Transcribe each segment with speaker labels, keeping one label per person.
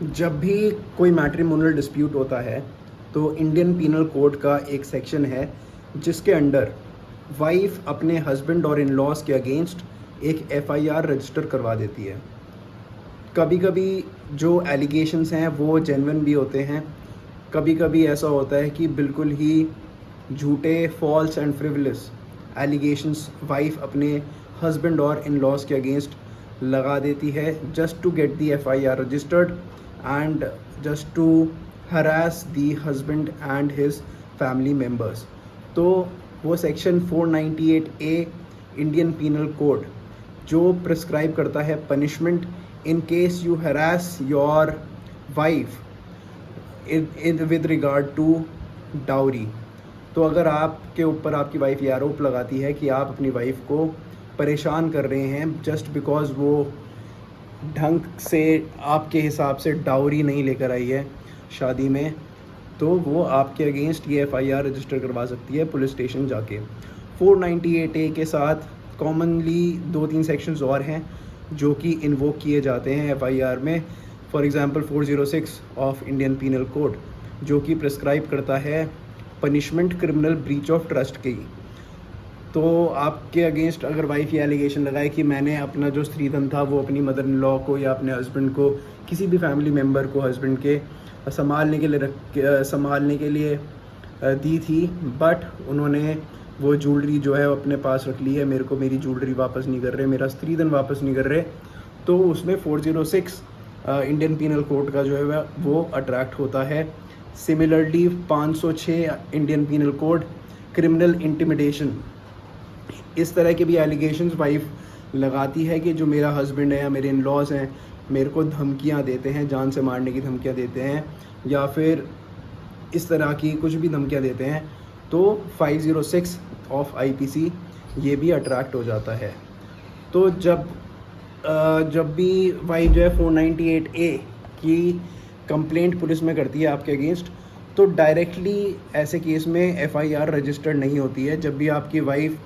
Speaker 1: जब भी कोई मैट्रिमोनियल डिस्प्यूट होता है तो इंडियन पीनल कोड का एक सेक्शन है जिसके अंडर वाइफ अपने हस्बैंड और इन लॉज के अगेंस्ट एक एफआईआर रजिस्टर करवा देती है। कभी कभी जो एलिगेशंस हैं वो जेन्युइन भी होते हैं, कभी कभी ऐसा होता है कि बिल्कुल ही झूठे, false and frivolous allegations wife अपने हस्बैंड और इन लॉज के अगेंस्ट लगा देती है just to get the FIR registered and just to harass the husband and his family members. तो वो section 498 A Indian penal code जो प्रिस्क्राइब करता है punishment in case you harass your wife with regard to dowry। तो अगर आपके ऊपर आपकी वाइफ ये आरोप लगाती है कि आप अपनी वाइफ को परेशान कर रहे हैं जस्ट बिकॉज वो ढंग से आपके हिसाब से डाउरी नहीं लेकर आई है शादी में, तो वो आपके अगेंस्ट ये एफआईआर रजिस्टर करवा सकती है पुलिस स्टेशन जाके। 498 ए के साथ कॉमनली 2-3 सेक्शंस और हैं जो कि इन्वोक किए जाते हैं एफआईआर में। For example 406 of Indian penal code जो कि प्रिस्क्राइब करता है punishment criminal breach of trust की। तो आपके अगेंस्ट अगर वाइफ ये एलिगेशन लगाए कि मैंने अपना जो स्त्रीधन था वो अपनी मदर इन लॉ को या अपने हस्बैंड को, किसी भी फैमिली मेम्बर को हस्बैंड के संभालने के लिए दी थी, बट उन्होंने वो ज्वेलरी जो है अपने पास रख ली है, मेरे को मेरी ज्वेलरी वापस नहीं कर रहे, मेरा स्त्रीधन वापस नहीं कर रहे, तो उसमें 406 इंडियन पीनल कोड का जो है वो अट्रैक्ट होता है। Similarly 506 Indian penal code criminal intimidation, इस तरह के भी एलिगेशंस वाइफ लगाती है कि जो मेरा हस्बैंड है या मेरे इन लॉज हैं मेरे को धमकियां देते हैं, जान से मारने की धमकियां देते हैं या फिर इस तरह की कुछ भी धमकियां देते हैं, तो 506 ऑफ आईपीसी ये भी अट्रैक्ट हो जाता है। तो जब भी वाइफ जो है 498 ए की कंप्लेंट पुलिस में करती है आपके अगेंस्ट, तो डायरेक्टली ऐसे केस में एफआईआर रजिस्टर्ड नहीं होती है। जब भी आपकी वाइफ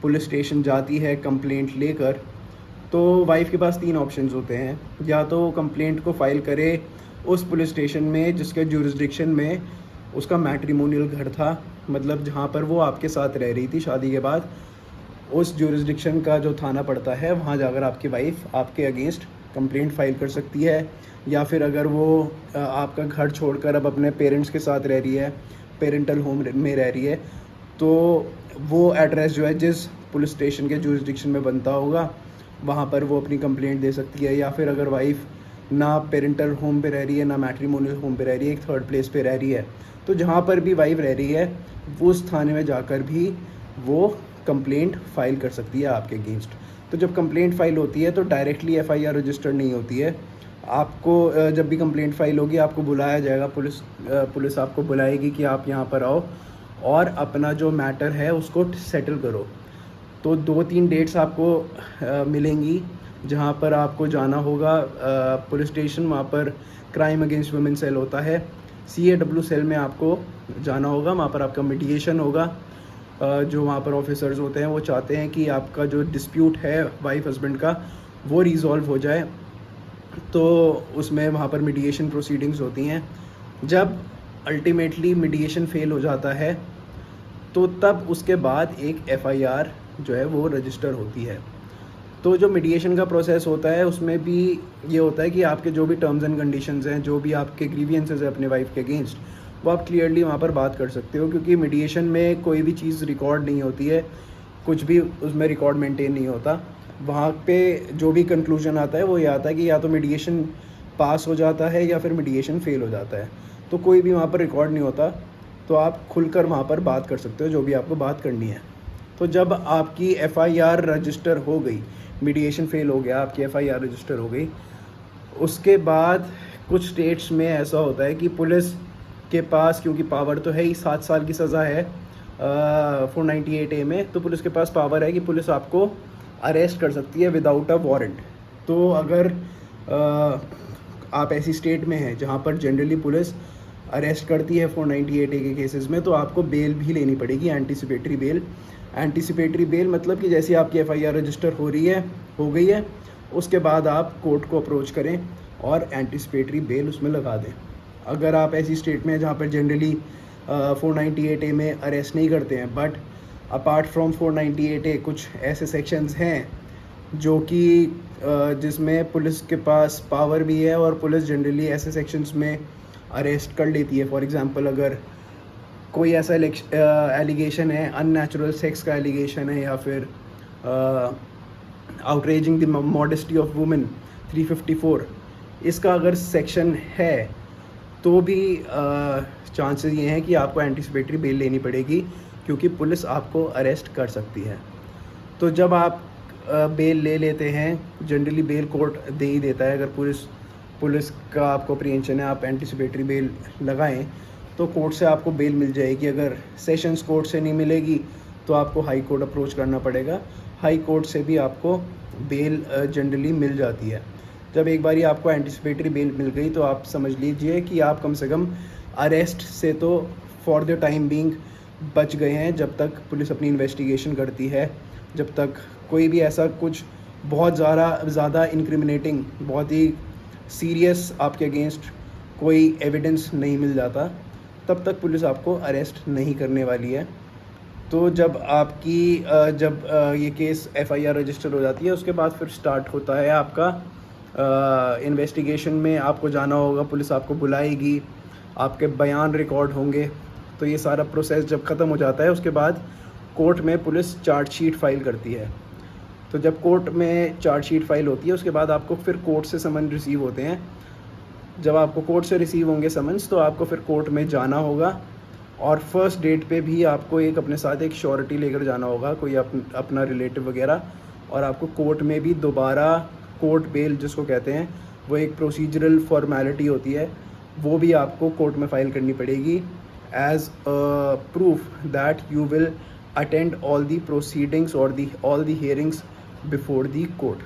Speaker 1: पुलिस स्टेशन जाती है कंप्लेंट लेकर, तो वाइफ के पास 3 ऑप्शंस होते हैं। या तो कंप्लेंट को फाइल करे उस पुलिस स्टेशन में जिसके जुरिस्डिक्शन में उसका मैट्रिमोनियल घर था, मतलब जहाँ पर वो आपके साथ रह रही थी शादी के बाद, उस जुरिस्डिक्शन का जो थाना पड़ता है वहाँ जाकर आपकी वाइफ आपके अगेंस्ट कंप्लेंट फाइल कर सकती है। या फिर अगर वो आपका घर छोड़कर अब अपने पेरेंट्स के साथ रह रही है, पेरेंटल होम में रह रही है, तो वो एड्रेस जो है जिस पुलिस स्टेशन के जुरिस्डिक्शन में बनता होगा वहाँ पर वो अपनी कंप्लेंट दे सकती है। या फिर अगर वाइफ ना पेरेंटल होम पे रह रही है ना मैट्रिमोनियल होम पे रह रही है, एक थर्ड प्लेस पे रह रही है, तो जहाँ पर भी वाइफ रह रही है वो उस थाने में जाकर भी वो कंप्लेंट फाइल कर सकती है आपके अगेंस्ट। तो जब कंप्लेंट फाइल होती है तो डायरेक्टली एफआईआर रजिस्टर्ड नहीं होती है। आपको जब भी कंप्लेंट फाइल होगी आपको बुलाया जाएगा, पुलिस आपको बुलाएगी कि आप यहाँ पर आओ और अपना जो मैटर है उसको सेटल करो। तो 2-3 डेट्स आपको मिलेंगी जहाँ पर आपको जाना होगा पुलिस स्टेशन। वहाँ पर क्राइम अगेंस्ट वुमेन सेल होता है, CAW सेल में आपको जाना होगा। वहाँ पर आपका मीडिएशन होगा। जो वहाँ पर ऑफिसर्स होते हैं वो चाहते हैं कि आपका जो डिस्प्यूट है वाइफ हस्बैंड का वो रिज़ॉल्व हो जाए, तो उसमें वहाँ पर मीडिएशन प्रोसीडिंग्स होती हैं। जब अल्टीमेटली मीडिएशन फेल हो जाता है तो तब उसके बाद एक एफआईआर जो है वो रजिस्टर होती है। तो जो मीडिएशन का प्रोसेस होता है उसमें भी ये होता है कि आपके जो भी टर्म्स एंड कंडीशंस हैं, जो भी आपके ग्रीवियंसेस हैं अपने वाइफ के अगेंस्ट, वो आप क्लियरली वहाँ पर बात कर सकते हो, क्योंकि मीडिएशन में कोई भी चीज़ रिकॉर्ड नहीं होती है, कुछ भी उसमें रिकॉर्ड मेंटेन नहीं होता। वहाँ पे जो भी कंक्लूजन आता है वो ये आता है कि या तो मीडिएशन पास हो जाता है या फिर मीडिएशन फेल हो जाता है, तो कोई भी वहाँ पर रिकॉर्ड नहीं होता। तो आप खुलकर वहाँ पर बात कर सकते हो जो भी आपको बात करनी है। तो जब आपकी एफआईआर रजिस्टर हो गई, मीडिएशन फेल हो गया, आपकी एफआईआर रजिस्टर हो गई, उसके बाद कुछ स्टेट्स में ऐसा होता है कि पुलिस के पास, क्योंकि पावर तो है ही, 7 साल की सज़ा है 498 ए में, तो पुलिस के पास पावर है कि पुलिस आपको अरेस्ट कर सकती है विदाउट अ वारंट। तो अगर आप ऐसी स्टेट में हैं जहाँ पर जनरली पुलिस अरेस्ट करती है 498 ए के केसेस में, तो आपको बेल भी लेनी पड़ेगी, एंटीसिपेटरी बेल। एंटीसिपेटरी बेल मतलब कि जैसे आपकी एफआईआर रजिस्टर हो गई है, उसके बाद आप कोर्ट को अप्रोच करें और एंटिसिपेटरी बेल उसमें लगा दें। अगर आप ऐसी स्टेट में जहाँ पर जनरली 498A में अरेस्ट नहीं करते हैं, बट अपार्ट फ्रॉम 498A कुछ ऐसे सेक्शंस हैं जो कि जिसमें पुलिस के पास पावर भी है और पुलिस जनरली ऐसे सेक्शंस में अरेस्ट कर लेती है। फॉर एग्जांपल अगर कोई ऐसा एलिगेशन है, अननेचुरल सेक्स का एलिगेशन है, या फिर outraging the modesty of women 354, इसका अगर सेक्शन है तो भी चांसेस ये हैं कि आपको एंटिसिपेटरी बेल लेनी पड़ेगी, क्योंकि पुलिस आपको अरेस्ट कर सकती है। तो जब आप बेल ले लेते हैं, जनरली बेल कोर्ट दे ही देता है। अगर पुलिस का आपको अप्रीहेंशन है, आप एंटिसिपेटरी बेल लगाएं तो कोर्ट से आपको बेल मिल जाएगी। अगर सेशंस कोर्ट से नहीं मिलेगी तो आपको हाई कोर्ट अप्रोच करना पड़ेगा। हाई कोर्ट से भी आपको बेल जनरली मिल जाती है। जब एक बारी आपको एंटिसिपेटरी बेल मिल गई तो आप समझ लीजिए कि आप कम से कम अरेस्ट से तो फॉर द टाइम बीइंग बच गए हैं, जब तक पुलिस अपनी इन्वेस्टिगेशन करती है, जब तक कोई भी ऐसा कुछ बहुत ज़्यादा इंक्रिमिनेटिंग, बहुत ही सीरियस आपके अगेंस्ट कोई एविडेंस नहीं मिल जाता, तब तक पुलिस आपको अरेस्ट नहीं करने वाली है। तो जब आपकी ये केस FIR रजिस्टर हो जाती है, उसके बाद फिर स्टार्ट होता है आपका इन्वेस्टिगेशन में आपको जाना होगा, पुलिस आपको बुलाएगी, आपके बयान रिकॉर्ड होंगे। तो ये सारा प्रोसेस जब ख़त्म हो जाता है, उसके बाद कोर्ट में पुलिस चार्जशीट फाइल करती है। तो जब कोर्ट में चार्जशीट फाइल होती है, उसके बाद आपको फिर कोर्ट से समन रिसीव होते हैं। जब आपको कोर्ट से रिसीव होंगे समन्स, तो आपको फिर कोर्ट में जाना होगा, और फर्स्ट डेट पे भी आपको अपने साथ एक श्योरिटी लेकर जाना होगा, कोई अपना रिलेटिव वगैरह। और आपको कोर्ट में भी दोबारा कोर्ट बेल जिसको कहते हैं, वो एक प्रोसीजरल फॉर्मेलिटी होती है, वो भी आपको कोर्ट में फ़ाइल करनी पड़ेगी as proof that you will attend all the proceedings और all the hearings before the court.